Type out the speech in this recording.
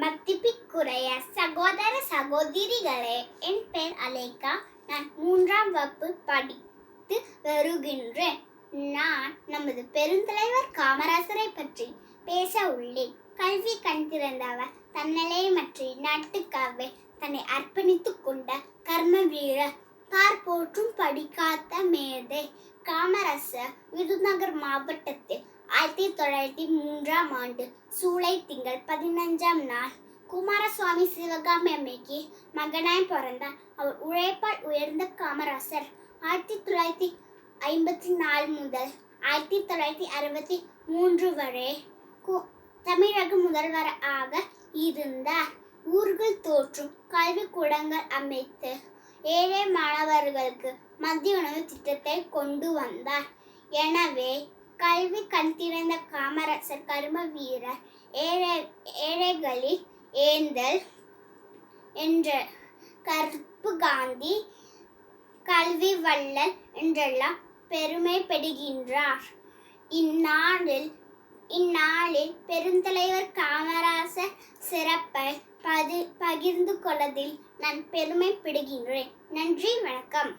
மதிப்பிற்குரிய சகோதர சகோதரிகளே, என் பெயர் அலேகா. நான் 3ஆம் வகுப்பு படித்து வருகின்றேன். நான் நமது பெருந்தலைவர் காமராசரை பற்றி பேச உள்ளேன். கல்வி கண் திறந்தவர், தன்னலமற்றி நாட்டுக்காகவே தன்னை அர்ப்பணித்துக் கொண்ட கர்ம வீரர், பார் போற்றும் படிக்காத்த மேதை. காமராசர் விருதுநகர் மாவட்டத்தில் 1903ஆம் ஆண்டு சூலை திங்கள் 15ஆம் நாள் குமாரசுவாமி சிவகாமி அம்மைக்கு மகனாய் பிறந்தார். அவர் உழைப்பால் உயர்ந்த காமராசர் 1954 முதல் 1963 வரை தமிழக முதல்வராக இருந்தார். ஊர்கள் தோற்றும் கல்விக்கூடங்கள் அமைத்து ஏழை மாணவர்களுக்கு மதிய உணவு திட்டத்தை கொண்டு வந்தார். எனவே கல்வி கண் திறந்த காமராசர் கர்ம வீரர், ஏழைகளின் ஏந்தல் என்ற கருப்பு காந்தி, கல்வி வள்ளல் என்றெல்லாம் பெருமைப்படுகின்றார். இந்நாளில் பெருந்தலைவர் காமராசர் சிறப்பை பகிர்ந்து கொள்வதில் நான் பெருமைப்படுகின்றேன். நன்றி, வணக்கம்.